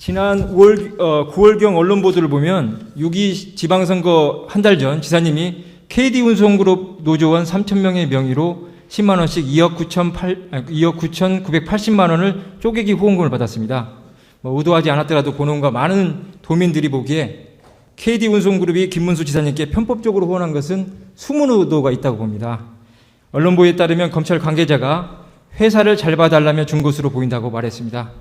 지난 9월경 언론 보도를 보면 6.2 지방선거 한 달 전 지사님이 KD운송그룹 노조원 3,000명의 명의로 10만 원씩 2억 9,980만 원을 쪼개기 후원금을 받았습니다. 의도하지 않았더라도 본원과 많은 도민들이 보기에 KD운송그룹이 김문수 지사님께 편법적으로 후원한 것은 숨은 의도가 있다고 봅니다. 언론보도에 따르면 검찰 관계자가 회사를 잘 봐달라며 준 것으로 보인다고 말했습니다.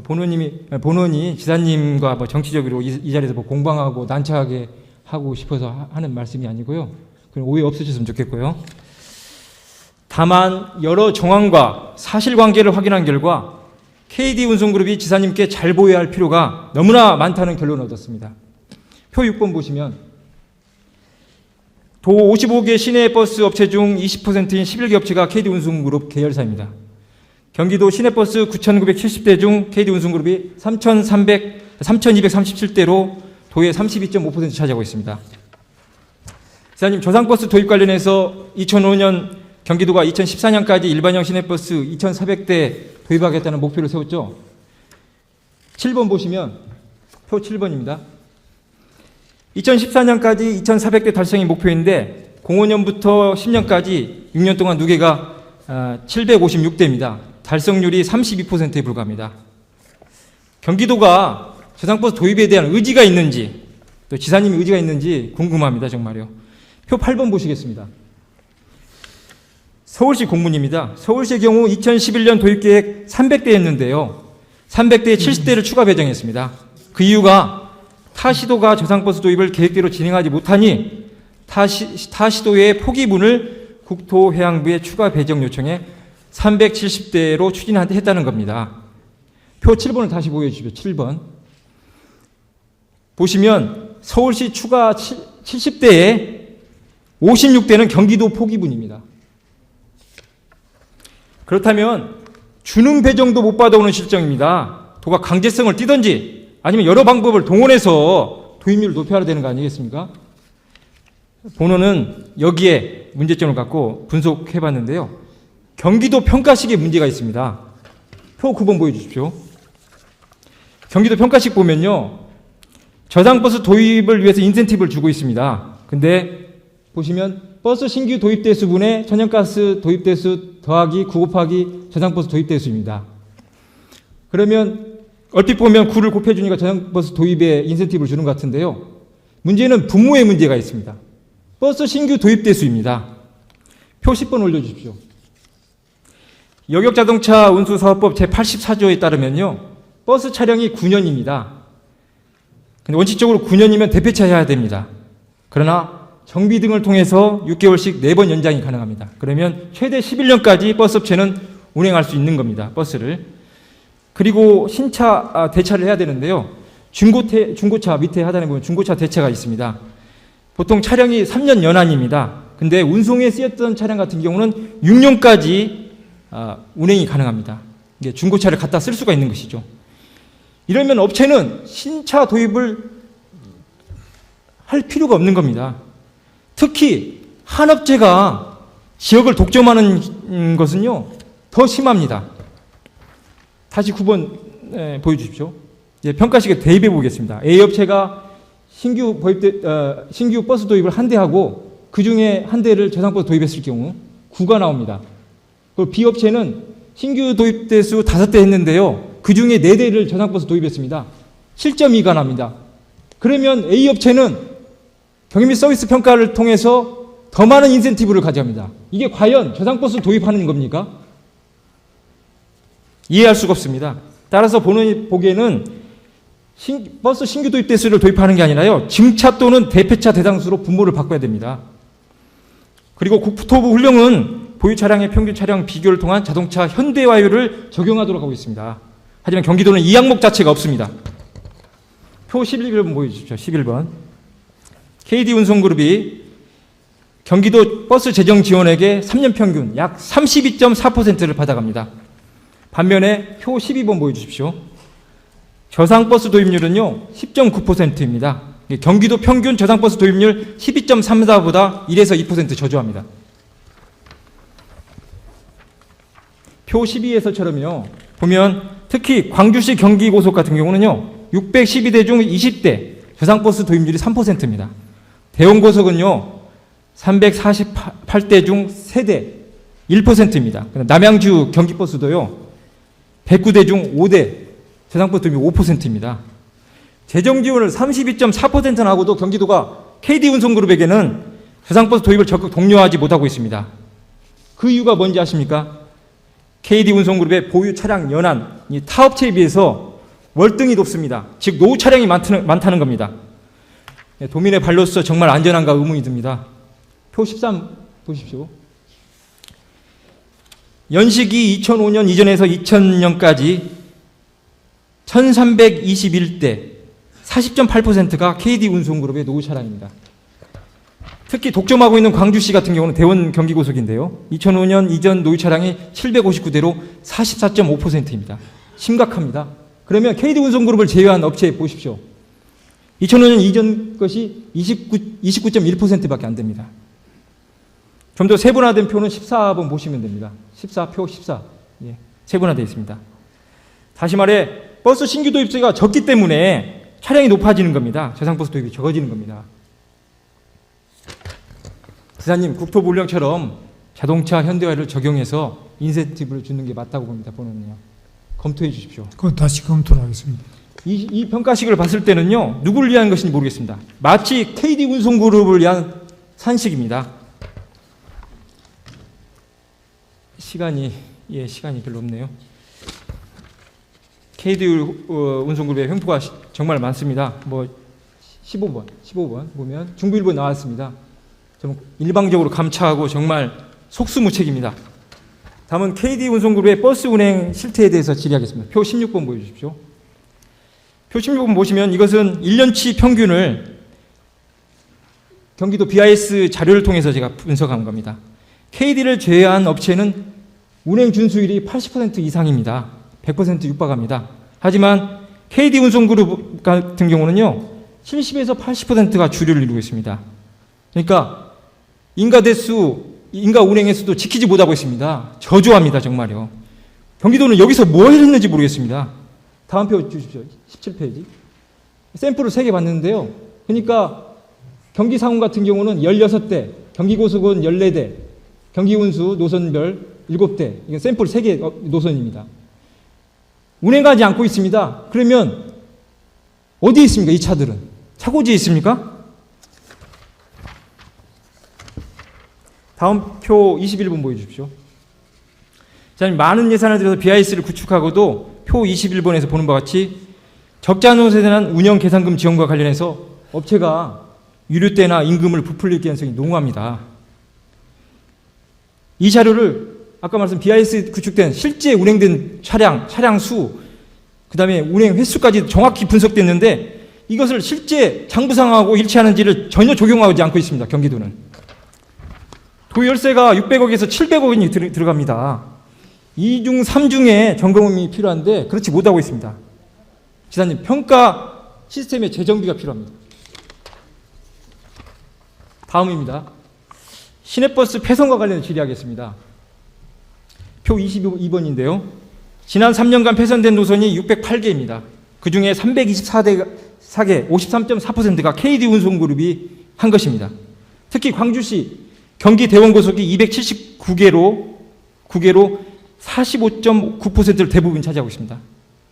본원이 지사님과 정치적으로 이 자리에서 공방하고 난처하게 하고 싶어서 하는 말씀이 아니고요. 그럼 오해 없으셨으면 좋겠고요. 다만 여러 정황과 사실관계를 확인한 결과 KD운송그룹이 지사님께 잘 보여야 할 필요가 너무나 많다는 결론을 얻었습니다. 표 6번 보시면 도 55개 시내버스 업체 중 20%인 11개 업체가 KD운송그룹 계열사입니다. 경기도 시내버스 9,970대 중 KD운송그룹이 3,237대로 도의 32.5% 차지하고 있습니다. 지사님, 저상버스 도입 관련해서 2005년 경기도가 2014년까지 일반형 시내버스 2,400대 도입하겠다는 목표를 세웠죠. 7번 보시면 표 7번입니다. 2014년까지 2,400대 달성이 목표인데 05년부터 10년까지 6년 동안 누계가 756대입니다. 달성률이 32%에 불과합니다. 경기도가 저상버스 도입에 대한 의지가 있는지 또 지사님이 의지가 있는지 궁금합니다. 정말요. 표 8번 보시겠습니다. 서울시 공문입니다. 서울시의 경우 2011년 도입계획 300대였는데요. 300대에 70대를 추가 배정했습니다. 그 이유가 타 시도가 저상버스 도입을 계획대로 진행하지 못하니 타 시도의 포기분을 국토해양부에 추가 배정 요청해 370대로 추진했다는 겁니다. 표 7번을 다시 보여주십시오. 7번. 보시면 서울시 추가 70대에 56대는 경기도 포기분입니다. 그렇다면 준응 배정도 못 받아오는 실정입니다. 도가 강제성을 띠든지 아니면 여러 방법을 동원해서 도입률을 높여야 되는 거 아니겠습니까? 본원은 여기에 문제점을 갖고 분석해봤는데요. 경기도 평가식에 문제가 있습니다. 표 9번 보여주십시오. 경기도 평가식 보면요. 저상버스 도입을 위해서 인센티브를 주고 있습니다. 근데 보시면 버스 신규 도입 대수분의 천연가스 도입 대수 더하기 9 곱하기 저상버스 도입 대수입니다. 그러면 얼핏 보면 9를 곱해주니까 저상버스 도입에 인센티브를 주는 것 같은데요. 문제는 분모에 문제가 있습니다. 버스 신규 도입 대수입니다. 표 10번 올려주십시오. 여객자동차 운수사업법 제84조에 따르면요. 버스 차량이 9년입니다. 근데 원칙적으로 9년이면 대폐차해야 됩니다. 그러나 정비 등을 통해서 6개월씩 4번 연장이 가능합니다. 그러면 최대 11년까지 버스업체는 운행할 수 있는 겁니다. 버스를. 그리고 신차 대차를 해야 되는데요. 중고차 밑에 하단에 보면 중고차 대차가 있습니다. 보통 차량이 3년 연한입니다. 근데 운송에 쓰였던 차량 같은 경우는 6년까지 운행이 가능합니다. 이게 중고차를 갖다 쓸 수가 있는 것이죠. 이러면 업체는 신차 도입을 할 필요가 없는 겁니다. 특히 한 업체가 지역을 독점하는 것은요 더 심합니다. 다시 9번 보여주십시오. 이제 평가식에 대입해 보겠습니다. A 업체가 신규 버스 도입을 한 대하고 그 중에 한 대를 저상버스 도입했을 경우 9가 나옵니다. 그리고 B 업체는 신규 도입 대수 5대 했는데요. 그 중에 4대를 저상버스 도입했습니다. 7.2가 납니다. 그러면 A 업체는 경영 및 서비스 평가를 통해서 더 많은 인센티브를 가져갑니다. 이게 과연 저상버스 도입하는 겁니까? 이해할 수가 없습니다. 따라서 보기에는 버스 신규 도입 대수를 도입하는 게 아니라요. 증차 또는 대폐차 대상수로 분모를 바꿔야 됩니다. 그리고 국토부 훈령은 보유 차량의 평균 차량 비교를 통한 자동차 현대화율을 적용하도록 하고 있습니다. 하지만 경기도는 이 항목 자체가 없습니다. 표 11번 보여주십시오. 11번. KD운송그룹이 경기도 버스 재정 지원액의 3년 평균 약 32.4%를 받아갑니다. 반면에 표 12번 보여주십시오. 저상버스 도입률은요 10.9%입니다. 경기도 평균 저상버스 도입률 12.34보다 1에서 2% 저조합니다. 표 12에서처럼요 보면 특히 광주시 경기고속 같은 경우는요, 612대 중 20대 저상버스 도입률이 3%입니다. 대원고속은요, 348대 중 3대 1%입니다. 남양주 경기버스도요, 109대 중 5대 저상버스 도입률 5%입니다. 재정 지원을 32.4%나 하고도 경기도가 KD운송그룹에게는 저상버스 도입을 적극 독려하지 못하고 있습니다. 그 이유가 뭔지 아십니까? KD운송그룹의 보유 차량 연한 이 타업체에 비해서 월등히 높습니다. 즉 노후 차량이 많다는 겁니다. 도민의 발로서 정말 안전한가 의문이 듭니다. 표 13 보십시오. 연식이 2005년 이전에서 2000년까지 1321대 40.8%가 KD운송그룹의 노후 차량입니다. 특히 독점하고 있는 광주시 같은 경우는 대원 경기고속인데요. 2005년 이전 노후 차량이 759대로 44.5%입니다. 심각합니다. 그러면 KD운송그룹을 제외한 업체 보십시오. 2005년 이전 것이 29.1%밖에 안 됩니다. 좀 더 세분화된 표는 14번 보시면 됩니다. 14표 14. 예, 세분화되어 있습니다. 다시 말해 버스 신규 도입수가 적기 때문에 차량이 높아지는 겁니다. 저상버스 도입이 적어지는 겁니다. 지사님, 국토부 운영처럼 자동차 현대화를 적용해서 인센티브를 주는 게 맞다고 봅니다. 보는요. 검토해 주십시오. 그건 다시 검토를 하겠습니다. 이 평가식을 봤을 때는요, 누구를 위한 것인지 모르겠습니다. 마치 KD운송그룹을 위한 산식입니다. 시간이 별로 없네요. KD운송그룹의 횡포가 정말 많습니다. 15번 보면 중부일보 나왔습니다. 좀 일방적으로 감차하고 정말 속수무책입니다. 다음은 KD운송그룹의 버스 운행 실태에 대해서 질의하겠습니다. 표 16번 보여주십시오. 표 16번 보시면 이것은 1년치 평균을 경기도 BIS 자료를 통해서 제가 분석한 겁니다. KD를 제외한 업체는 운행 준수율이 80% 이상입니다. 100% 육박합니다. 하지만 KD운송그룹 같은 경우는요, 70에서 80%가 주류를 이루고 있습니다. 그러니까 인가 운행 횟수도 지키지 못하고 있습니다. 저조합니다, 정말요. 경기도는 여기서 뭐 했는지 모르겠습니다. 다음 표 주십시오. 17페이지. 샘플을 3개 봤는데요. 그러니까 경기상운 같은 경우는 16대, 경기고속은 14대, 경기운수 노선별 7대. 이건 샘플 3개 노선입니다. 운행하지 않고 있습니다. 그러면 어디에 있습니까? 이 차들은 차고지에 있습니까? 다음 표 21번 보여주십시오. 자, 많은 예산을 들여서 BIS를 구축하고도 표 21번에서 보는 바와 같이 적자 노선에 대한 운영 계산금 지원과 관련해서 업체가 유류대나 임금을 부풀릴 가능성이 농후합니다. 이 자료를 아까 말씀 BIS 구축된 실제 운행된 차량 수, 그 다음에 운행 횟수까지 정확히 분석됐는데 이것을 실제 장부상하고 일치하는지를 전혀 적용하지 않고 있습니다. 경기도는. 도열세가 600억에서 700억 원이 들어갑니다. 2중, 3중에 점검이 필요한데 그렇지 못하고 있습니다. 지사님, 평가 시스템의 재정비가 필요합니다. 다음입니다. 시내버스 폐선과 관련해 질의하겠습니다. 표 22번인데요. 지난 3년간 폐선된 노선이 608개입니다. 그 중에 324개, 53.4%가 KD운송그룹이 한 것입니다. 특히 광주시 경기 대원고속이 279개로 45.9%를 대부분 차지하고 있습니다.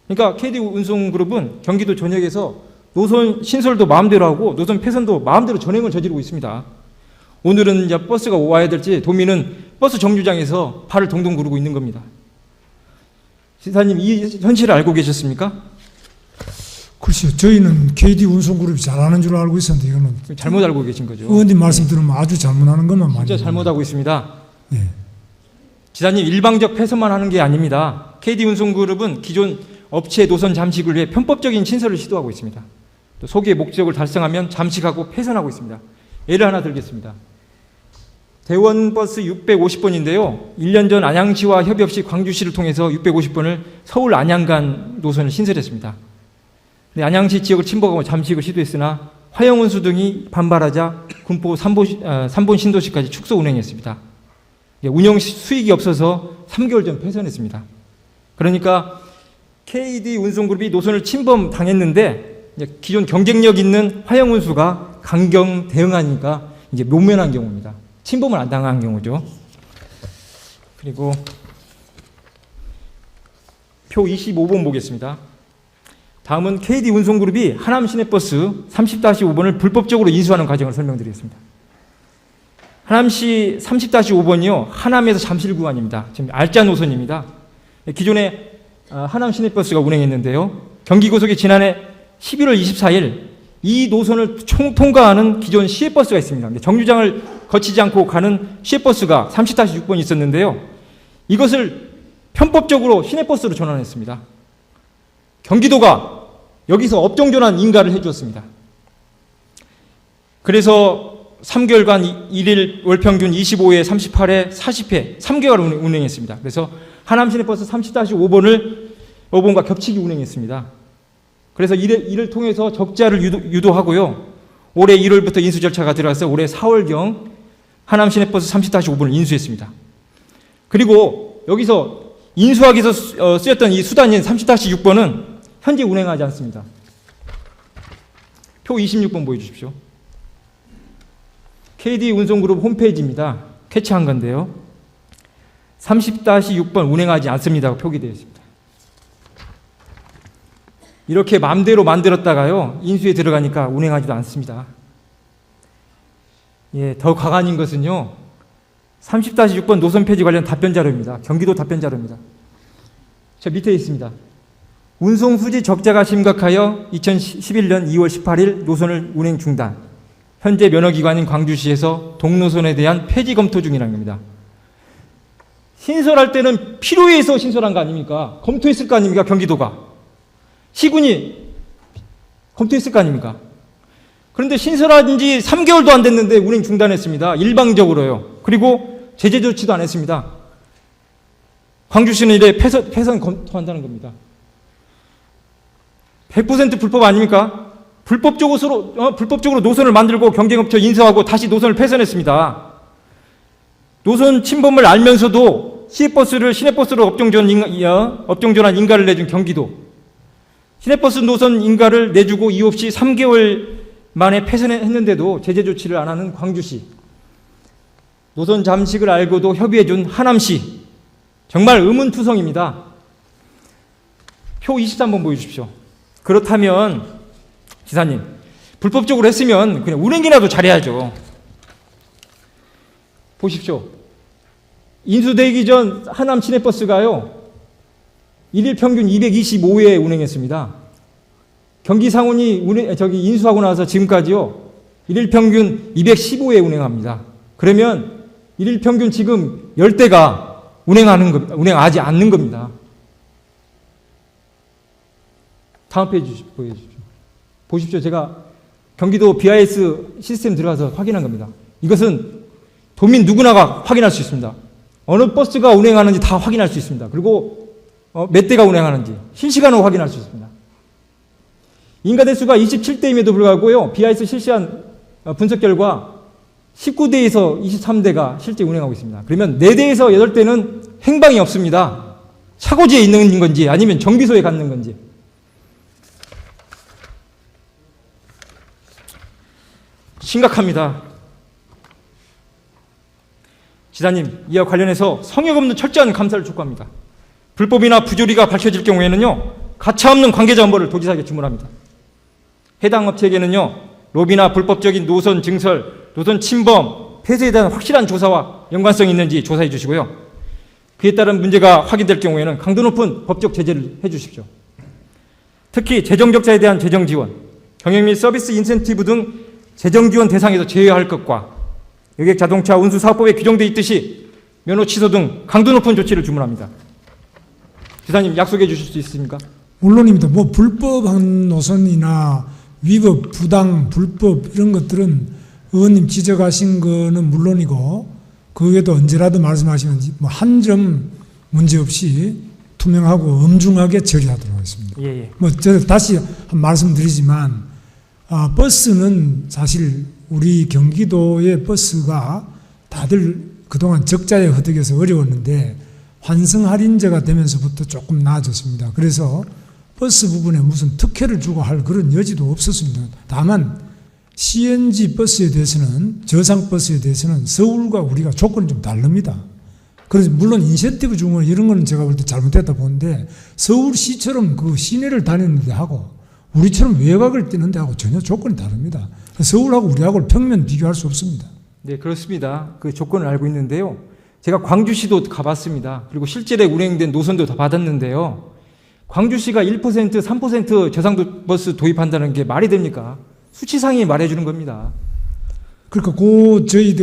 그러니까 KD운송그룹은 경기도 전역에서 노선 신설도 마음대로 하고 노선 폐선도 마음대로 전행을 저지르고 있습니다. 오늘은 이제 버스가 와야 될지 도민은 버스 정류장에서 발을 동동 구르고 있는 겁니다. 시사님, 이 현실을 알고 계셨습니까? 글쎄요, 저희는 KD운송그룹이 잘하는 줄 알고 있었는데 이거는 잘못 알고 계신 거죠. 의원님 말씀 들으면 아주 잘못하는 것만 많이. 진짜 잘못하고 있습니다. 네. 지사님, 일방적 폐선만 하는 게 아닙니다. KD운송그룹은 기존 업체 노선 잠식을 위해 편법적인 신설을 시도하고 있습니다. 또 소기의 목적을 달성하면 잠식하고 폐선하고 있습니다. 예를 하나 들겠습니다. 대원버스 650번인데요. 1년 전 안양시와 협의 없이 광주시를 통해서 650번을 서울 안양간 노선을 신설했습니다. 근데 안양시 지역을 침범하고 잠식을 시도했으나 화영운수 등이 반발하자 군포 3본 신도시까지 축소 운행했습니다. 운영 수익이 없어서 3개월 전 폐선했습니다. 그러니까 KD 운송그룹이 노선을 침범당했는데 이제 기존 경쟁력 있는 화영운수가 강경 대응하니까 이제 묘면한 경우입니다. 침범을 안 당한 경우죠. 그리고 표 25번 보겠습니다. 다음은 KD 운송그룹이 하남 시내버스 30-5번을 불법적으로 인수하는 과정을 설명드리겠습니다. 하남시 30-5번이요. 하남에서 잠실 구간입니다. 지금 알짜 노선입니다. 기존에 하남 시내버스가 운행했는데요. 경기고속이 지난해 11월 24일 이 노선을 통과하는 기존 시외버스가 있습니다. 정류장을 거치지 않고 가는 시외버스가 30-6번이 있었는데요. 이것을 편법적으로 시내버스로 전환했습니다. 경기도가 여기서 업종전환 인가를 해주었습니다. 그래서 3개월간 1일 월평균 25회, 38회, 40회 3개월 운행했습니다. 그래서 하남 시내버스 30-5번과 겹치기 운행했습니다. 그래서 이를 통해서 적자를 유도하고요. 올해 1월부터 인수 절차가 들어가서 올해 4월경 하남 시내버스 30-5번을 인수했습니다. 그리고 여기서 인수하기 위해서 쓰였던 이 수단인 30-6번은 현재 운행하지 않습니다. 표 26번 보여주십시오. KD 운송그룹 홈페이지입니다. 캐치한 건데요. 30-6번 운행하지 않습니다고 표기되어 있습니다. 이렇게 마음대로 만들었다가요. 인수에 들어가니까 운행하지도 않습니다. 예, 더 과간인 것은요. 30-6번 노선 폐지 관련 답변 자료입니다. 경기도 답변 자료입니다. 저 밑에 있습니다. 운송 수지 적자가 심각하여 2011년 2월 18일 노선을 운행 중단. 현재 면허기관인 광주시에서 동노선에 대한 폐지 검토 중이라는 겁니다. 신설할 때는 필요해서 신설한 거 아닙니까? 검토했을 거 아닙니까? 경기도가. 시군이 검토했을 거 아닙니까? 그런데 신설한 지 3개월도 안 됐는데 운행 중단했습니다. 일방적으로요. 그리고 제재 조치도 안 했습니다. 광주시는 이래 폐선 검토한다는 겁니다. 100% 불법 아닙니까? 불법적으로 노선을 만들고 경쟁업체 인수하고 다시 노선을 폐선했습니다. 노선 침범을 알면서도 시내버스를 시내버스로 업종전환 인가를 내준 경기도, 시내버스 노선 인가를 내주고 이유 없이 3개월 만에 폐선했는데도 제재 조치를 안 하는 광주시, 노선 잠식을 알고도 협의해준 하남시, 정말 의문투성입니다. 표 23번 보여주십시오. 그렇다면 기사님, 불법적으로 했으면 그냥 운행이라도 잘해야죠. 보십시오. 인수되기 전 하남 시내버스가요, 1일 평균 225회 운행했습니다. 경기 상운이 인수하고 나서 지금까지요, 1일 평균 215회 운행합니다. 그러면 1일 평균 지금 10대가 운행하지 않는 겁니다. 다음 페이지 보여주십시오. 보십시오. 제가 경기도 BIS 시스템 들어가서 확인한 겁니다. 이것은 도민 누구나가 확인할 수 있습니다. 어느 버스가 운행하는지 다 확인할 수 있습니다. 그리고 몇 대가 운행하는지 실시간으로 확인할 수 있습니다. 인가 대수가 27대임에도 불구하고요. BIS 실시한 분석 결과 19대에서 23대가 실제 운행하고 있습니다. 그러면 4대에서 8대는 행방이 없습니다. 차고지에 있는 건지 아니면 정비소에 갔는 건지. 심각합니다. 지사님, 이와 관련해서 성역 없는 철저한 감사를 촉구합니다. 불법이나 부조리가 밝혀질 경우에는요, 가차없는 관계자 엄벌을 도지사에게 주문합니다. 해당 업체에게는요, 로비나 불법적인 노선 증설, 노선 침범, 폐쇄에 대한 확실한 조사와 연관성이 있는지 조사해 주시고요. 그에 따른 문제가 확인될 경우에는 강도 높은 법적 제재를 해 주십시오. 특히 재정 적자에 대한 재정 지원, 경영 및 서비스 인센티브 등 재정 지원 대상에서 제외할 것과 여객 자동차 운수 사업법에 규정되어 있듯이 면허 취소 등 강도 높은 조치를 주문합니다. 지사님, 약속해 주실 수 있습니까? 물론입니다. 뭐 불법한 노선이나 위법, 부당, 불법 이런 것들은 의원님 지적하신 거는 물론이고 그 외에도 언제라도 말씀하시면 뭐 한 점 문제 없이 투명하고 엄중하게 처리하도록 하겠습니다. 예. 뭐 제가 다시 한 말씀드리지만 버스는 사실 우리 경기도의 버스가 다들 그동안 적자에 허덕여서 어려웠는데 환승 할인제가 되면서부터 조금 나아졌습니다. 그래서 버스 부분에 무슨 특혜를 주고 할 그런 여지도 없었습니다. 다만 CNG 버스에 대해서는, 저상 버스에 대해서는 서울과 우리가 조건이 좀 다릅니다. 그래서 물론 인센티브 준 건 이런 거는 제가 볼 때 잘못됐다 보는데, 서울시처럼 그 시내를 다니는 데 하고 우리처럼 외곽을 뛰는 데 하고 전혀 조건이 다릅니다. 서울하고 우리하고를 평면 비교할 수 없습니다. 네, 그렇습니다. 그 조건을 알고 있는데요. 제가 광주시도 가봤습니다. 그리고 실제로 운행된 노선도 다 받았는데요. 광주시가 1%, 3% 저상도 버스 도입한다는 게 말이 됩니까? 수치상이 말해주는 겁니다. 그러니까 저희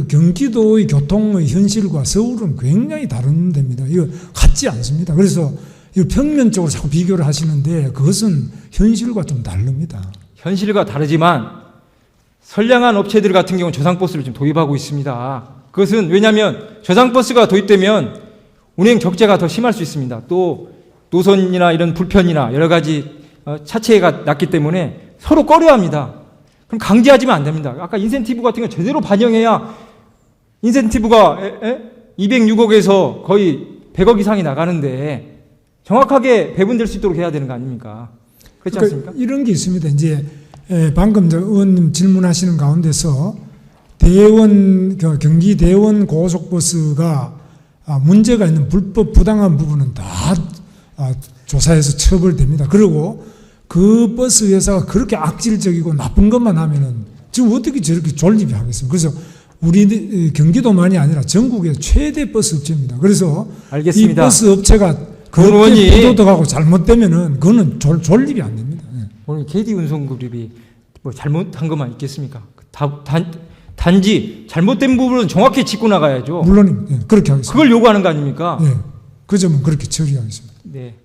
경기도의 교통의 현실과 서울은 굉장히 다른 데입니다. 이거 같지 않습니다. 그래서 이 평면적으로 자꾸 비교를 하시는데 그것은 현실과 좀 다릅니다. 현실과 다르지만 선량한 업체들 같은 경우는 저상버스를 지금 도입하고 있습니다. 그것은 왜냐하면 저상버스가 도입되면 운행 적재가 더 심할 수 있습니다. 또 노선이나 이런 불편이나 여러 가지 차체가 낮기 때문에 서로 꺼려합니다. 그럼 강제하지면 안 됩니다. 아까 인센티브 같은 거 제대로 반영해야 인센티브가 206억에서 거의 100억 이상이 나가는데 정확하게 배분될 수 있도록 해야 되는 거 아닙니까? 그렇지 않습니까? 그러니까 이런 게 있습니다. 이제 방금 의원님 질문하시는 가운데서 경기 대원 고속버스가 문제가 있는 불법 부당한 부분은 다 조사해서 처벌됩니다. 그리고 그 버스 회사가 그렇게 악질적이고 나쁜 것만 하면은 지금 어떻게 저렇게 존립이 하겠습니까? 그래서 우리 경기도만이 아니라 전국의 최대 버스 업체입니다. 그래서 알겠습니다. 이 버스 업체가 그렇게 부도덕하고 잘못되면은 그거는 존립이 안 됩니다. 오늘 KD 운송그룹이 뭐 잘못한 것만 있겠습니까? 단지 잘못된 부분은 정확히 짚고 나가야죠. 물론 그렇게 하겠습니다. 그걸 요구하는 거 아닙니까? 네, 그 점은 그렇게 처리하겠습니다. 네.